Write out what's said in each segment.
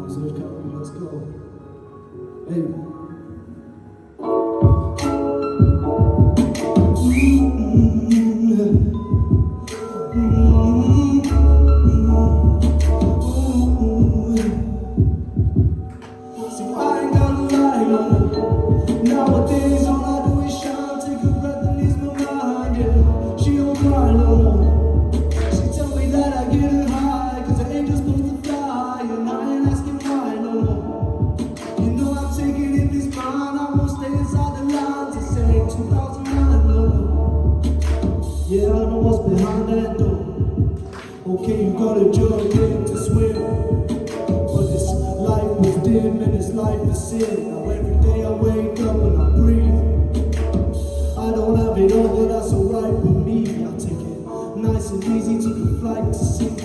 So let's go. Hey. Nowadays all I do is shine, take a breath and ease my mind, yeah. She don't cry no more. She tell me that I get her high, cause I ain't just supposed to fly, and I ain't asking why no more. You know I'm taking it this fine, I won't stay inside the lines, it say 2009 no more. Yeah, I know what's behind that door. Okay, you got a jump in to swim, but this life was dim and this life is sin. Now every day I wake up and I breathe. I don't have it all, but that's alright with me. I take it nice and easy, took a flight to sea.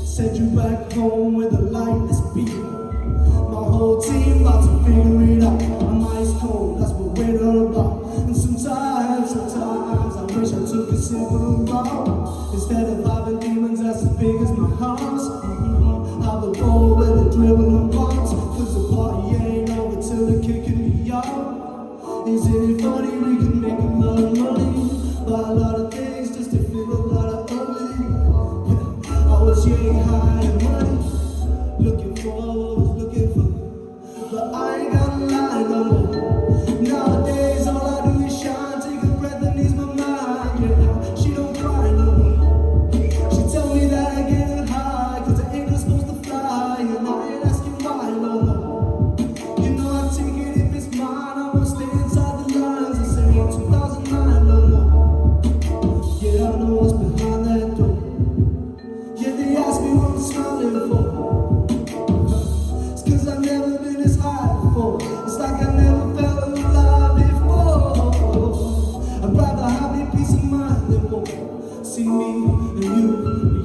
Send you back home with a lightness beat. My whole team about to figure it out. I'm ice cold, that's what we're all about. And sometimes I wish I took a simple route. Instead of having demons that's as big as my house. Have a bowl with a dribble and bounce, cause the party ain't over till they're kicking me out. Isn't it funny we can make a lot of money, buy a lot of things just to feel a lot of ugly. I was young, high and money, looking for what I was looking for, but I ain't got a lie no more. Nowadays all I do is shine, take a breath and ease my mind, yeah. She don't cry no more. She tell me that I get her high, cause I ain't just supposed to fly, and I ain't asking why no more. You know I take it if it's mine, I won't stay inside the lines and say 2009 no more. Yeah, I know what's behind that door. Yeah, they ask me what I'm smiling for. It's cause I've never been as high before. It's like I never felt alive before. I'd rather have a peace of mind than war. See me and you,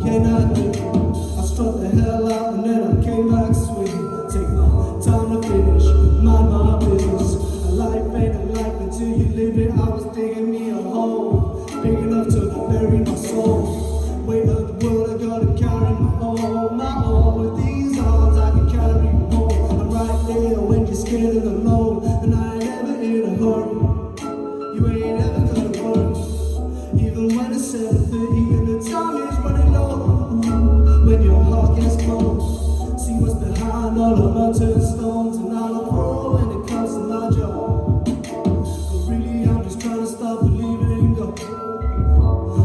we ain't not good. I struck the hell out and then I came back swinging. Take my time to finish, mind my business. A life ain't a life until you live it. I was digging me a hole big enough to bury my soul. Weight of the world, I gotta carry my own. With these arms, I can carry you home. I'm right there when you're scared and alone, and I ain't ever in a hurry. You ain't ever gonna worry, even when it's 7:30 and the time is running low. When your heart gets cold, see what's behind all of my tombstones, and I'm a pro when it comes to my job. But really, I'm just trying to stop believing in God.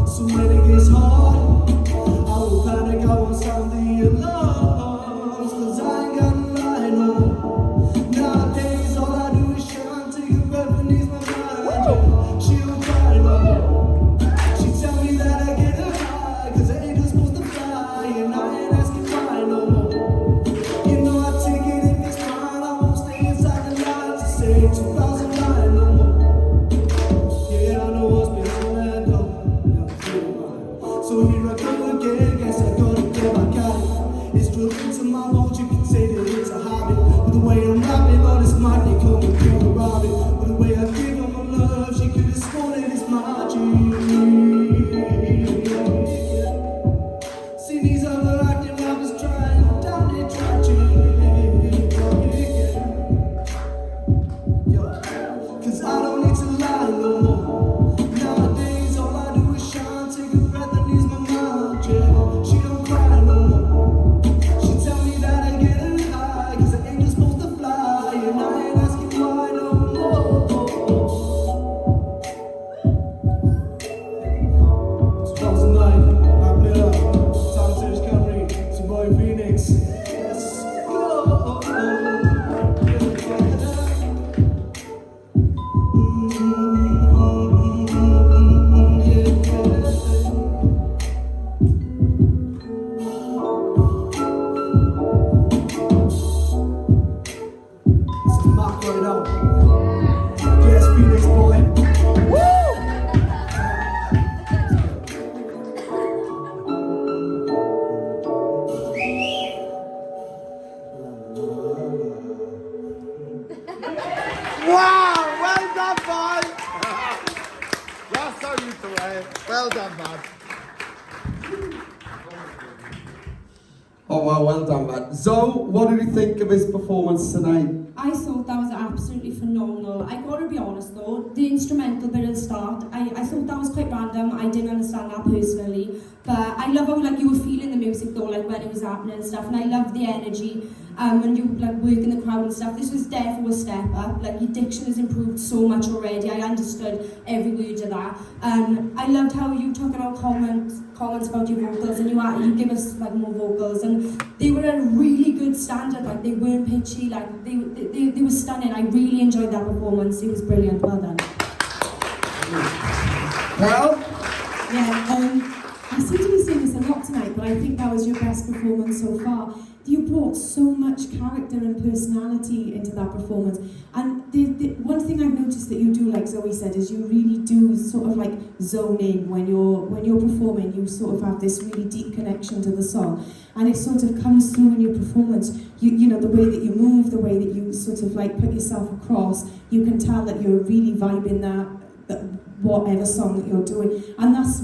So when it gets hard, I will panic, I won't sound the alarms, cause I ain't got a lie no more. Nowadays all I do is shine, take a breath and ease my mind. She don't cry no more. She tell me that I get her high, cause I ain't just supposed to fly, and I ain't asking why no more. You know I take it if it's mine, I won't stay inside the lines to say 2009 no more. Yeah, I know what's behind that door. So here I go again, guess I gotta get back at it. It's drilled into my bones, you can say that it's a habit. But the way I'm rapping on this mic, they call me King of Rabbit. But the way I give her my love, she could have sworn it is magic. See these other acting rappers trying, down they tragic. Yo, cause I don't need to lie no more. Nowadays all I do is shine, take a breath and ease my mind, yeah. She don't cry no more. She tell me that I get her high, cause I ain't just supposed to fly, and I ain't asking why no more. 2009, wrapping it up. Cymru, Cymru, it's your boy Phoenix. Let's go. Right now. Yes, Phoenix boy. Wow! Well done, boy! That's how you do it. Well done, man. Oh wow. Oh, well done, man. Zoe, what did you think of his performance tonight? I thought that was absolutely phenomenal. I gotta be honest though, the instrumental bit at the start, I thought that was quite random. I didn't understand that personally, but I love how like you were feeling the music though, like when it was happening and stuff, and I love the energy. When you like work in the crowd and stuff, this was definitely a step up. Like your diction has improved so much already. I understood every word of that. I loved how you took out comments about your vocals, and you give us like more vocals, and they were a really good standard. Like they weren't pitchy, like they were stunning. I really enjoyed that performance. It was brilliant. Well done. Well, Yeah, I seem to be saying this a lot tonight, but I think that was your best performance so far. You brought so much character and personality into that performance. And the one thing I've noticed that you do, like Zoe said, is you really do sort of like zone in when you're performing. You sort of have this really deep connection to the song, and it sort of comes through in your performance. You know, the way that you move, the way that you sort of like put yourself across. You can tell that you're really vibing that whatever song that you're doing, and that's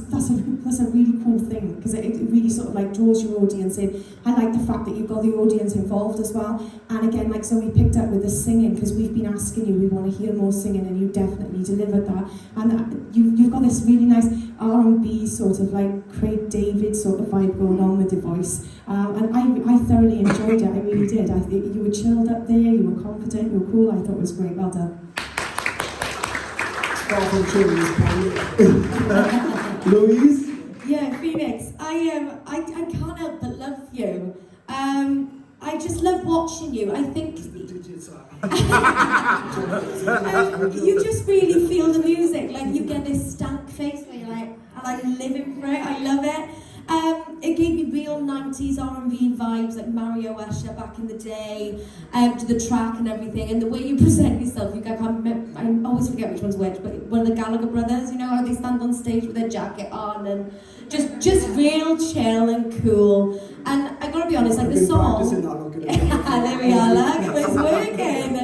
a really cool thing, because it really sort of like draws your audience in. I like the fact that you've got the audience involved as well, and again, like Zoe picked up with the singing, because we've been asking you, we want to hear more singing, and you definitely delivered that. And you've got this really nice R&B sort of like Craig David sort of vibe going on with your voice, and I thoroughly enjoyed it. I really did. I think you were chilled up there, you were confident, you were cool. I thought it was great. Well done. Louise? Yeah, Phoenix, I can't help but love you. I just love watching you. I think you just really feel the music. Like you get this stank face where you're like, I like living for it. I love it. It gave me real 90s R&B vibes, like Mario Usher back in the day, to the track and everything, and the way you present yourself. I always forget which one's which, but one of the Gallagher brothers, you know how they stand on stage with their jacket on, and just real chill and cool. And I gotta be honest, like the song. There we are, look, it was working.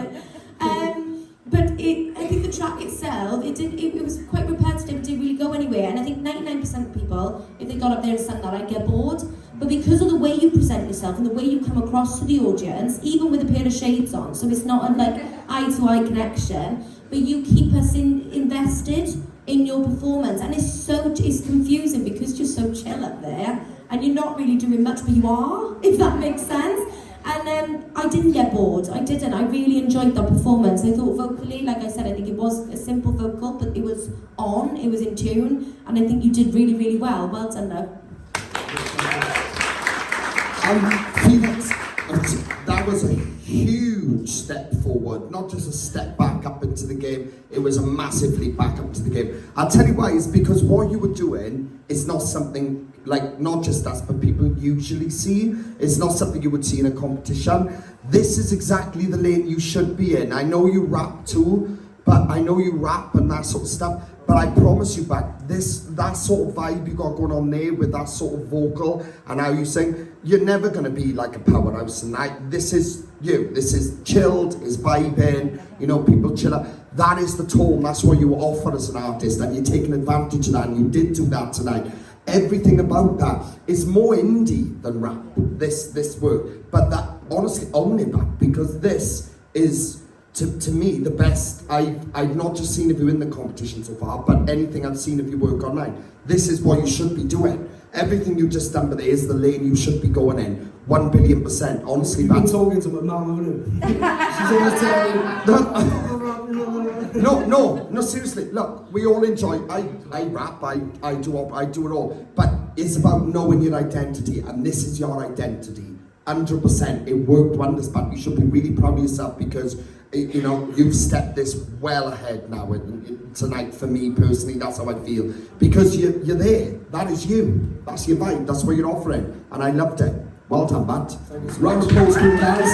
But I think the track itself, it was quite repetitive, it didn't really go anywhere, and I think 99% of people, if they got up there and sang that, I'd get bored. But because of the way you present yourself and the way you come across to the audience, even with a pair of shades on, so it's not a like eye-to-eye connection, but you keep us invested in your performance, and it's confusing because you're so chill up there, and you're not really doing much, but you are, if that makes sense. And I didn't get bored. I didn't. I really enjoyed that performance. I thought vocally, like I said, I think it was a simple vocal, but it was on, it was in tune, and I think you did really, really well. Well done, though. Phoenix, that was a huge step forward, not just a step back up into the game. It was a massive leap back up to the game. I'll tell you why, it's because what you were doing is not something like not just us, but people usually see. It's not something you would see in a competition. This is exactly the lane you should be in. I know you rap too, but I know you rap and that sort of stuff, but I promise you that sort of vibe you got going on there with that sort of vocal and how you sing, you're never gonna be like a powerhouse tonight. This is you. This is chilled, is vibing, you know, people chill out. That is the tone, that's what you offer as an artist, and you're taking advantage of that, and you did do that tonight. Everything about that is more indie than rap, this work. But that, honestly, own it back, because this is, to me, the best I've not just seen of you in the competition so far, but anything I've seen of your work online. This is what you should be doing. Everything you've just done, but there is the lane you should be going in. 1,000,000,000%, honestly. You've been talking to my mum, haven't you? She's always telling me. No, seriously, look, we all enjoy, I rap, I do it all, but it's about knowing your identity, and this is your identity, 100%, it worked wonders, but you should be really proud of yourself, because, you know, you've stepped this well ahead now, tonight, for me personally, that's how I feel, because you're there, that is you, that's your vibe, that's what you're offering, and I loved it. Well done, Matt. Round of applause, guys.